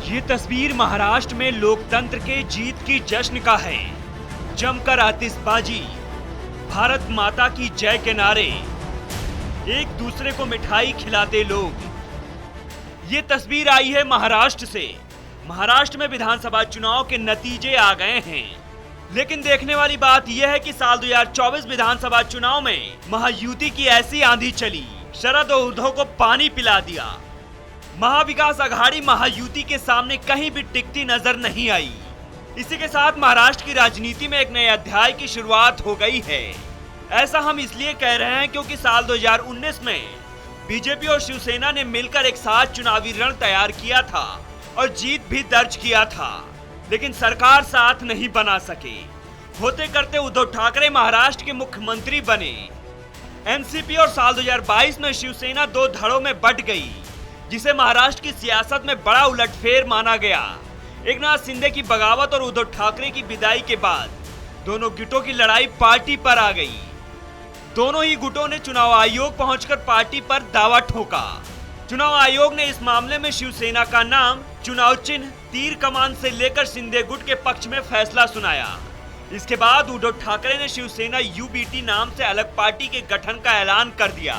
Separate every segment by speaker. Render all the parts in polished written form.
Speaker 1: ये तस्वीर महाराष्ट्र में लोकतंत्र के जीत की जश्न का है। जमकर आतिशबाजी, भारत माता की जय के नारे, एक दूसरे को मिठाई खिलाते लोग। ये तस्वीर आई है महाराष्ट्र से। महाराष्ट्र में विधानसभा चुनाव के नतीजे आ गए हैं, लेकिन देखने वाली बात यह है कि साल 2024 विधानसभा चुनाव में महायुति की ऐसी आंधी चली, शरद और उद्धव को पानी पिला दिया। महाविकास आघाड़ी महायुति के सामने कहीं भी टिकती नजर नहीं आई। इसी के साथ महाराष्ट्र की राजनीति में एक नए अध्याय की शुरुआत हो गई है। ऐसा हम इसलिए कह रहे हैं क्योंकि साल 2019 में बीजेपी और शिवसेना ने मिलकर एक साथ चुनावी रण तैयार किया था और जीत भी दर्ज किया था, लेकिन सरकार साथ नहीं बना सके। होते करते उद्धव ठाकरे महाराष्ट्र के मुख्यमंत्री बने। एनसीपी और साल 2022 में शिवसेना दो धड़ों में बंट गई, जिसे महाराष्ट्र की सियासत में बड़ा उलटफेर माना गया। एकनाथ शिंदे की बगावत और उद्धव ठाकरे की विदाई के बाद दोनों गुटों की लड़ाई पार्टी पर आ गई। दोनों ही गुटों ने चुनाव आयोग पहुंचकर पार्टी पर दावा ठोका। चुनाव आयोग ने इस मामले में शिवसेना का नाम, चुनाव चिन्ह, तीर कमान से लेकर शिंदे गुट के पक्ष में फैसला सुनाया। इसके बाद उद्धव ठाकरे ने शिवसेना यूबीटी नाम से अलग पार्टी के गठन का ऐलान कर दिया।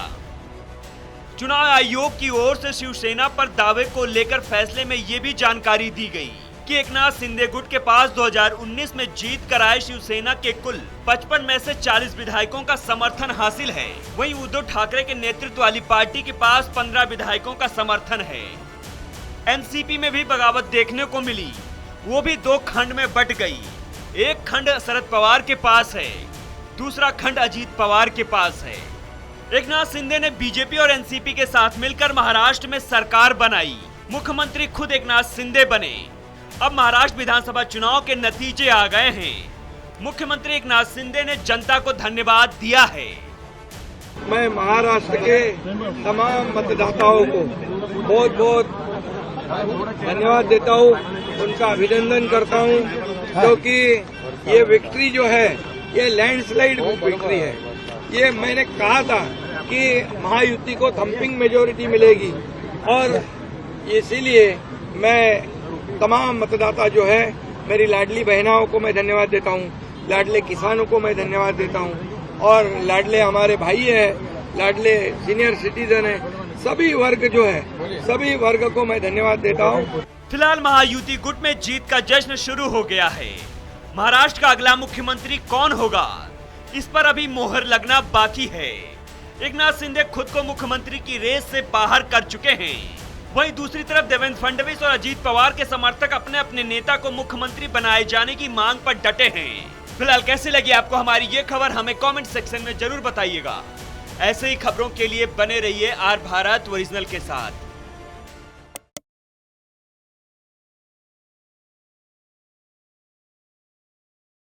Speaker 1: चुनाव आयोग की ओर से शिवसेना पर दावे को लेकर फैसले में ये भी जानकारी दी गई कि एकनाथ शिंदे गुट के पास 2019 में जीत कर आए शिवसेना के कुल 55 में से 40 विधायकों का समर्थन हासिल है। वहीं उद्धव ठाकरे के नेतृत्व वाली पार्टी के पास 15 विधायकों का समर्थन है। एनसीपी में भी बगावत देखने को मिली, वो भी दो खंड में बंट गई। एक खंड शरद पवार के पास है, दूसरा खंड अजीत पवार के पास है। एकनाथ शिंदे ने बीजेपी और एनसीपी के साथ मिलकर महाराष्ट्र में सरकार बनाई। मुख्यमंत्री खुद एकनाथ शिंदे बने। अब महाराष्ट्र विधानसभा चुनाव के नतीजे आ गए हैं। मुख्यमंत्री एकनाथ शिंदे ने जनता को धन्यवाद दिया है।
Speaker 2: मैं महाराष्ट्र के तमाम मतदाताओं को बहुत बहुत धन्यवाद देता हूँ, उनका अभिनंदन करता हूँ, क्योंकि ये विक्ट्री जो है ये लैंडस्लाइड विक्ट्री है। ये मैंने कहा था कि महायुति को थम्पिंग मेजोरिटी मिलेगी, और इसीलिए मैं तमाम मतदाता जो है, मेरी लाडली बहनाओं को मैं धन्यवाद देता हूँ, लाडले किसानों को मैं धन्यवाद देता हूँ, और लाडले हमारे भाई हैं, लाडले सीनियर सिटीजन हैं, सभी वर्ग जो है, सभी वर्ग को मैं धन्यवाद देता हूँ।
Speaker 1: फिलहाल महायुति गुट में जीत का जश्न शुरू हो गया है। महाराष्ट्र का अगला मुख्यमंत्री कौन होगा, इस पर अभी मोहर लगना बाकी है। एकनाथ शिंदे खुद को मुख्यमंत्री की रेस से बाहर कर चुके हैं। वहीं दूसरी तरफ देवेंद्र फडणवीस और अजीत पवार के समर्थक अपने अपने नेता को मुख्यमंत्री बनाए जाने की मांग पर डटे हैं। फिलहाल कैसे लगी आपको हमारी ये खबर, हमें कमेंट सेक्शन में जरूर बताइएगा। ऐसे ही खबरों के लिए बने रहिए आर भारत ओरिजिनल के साथ।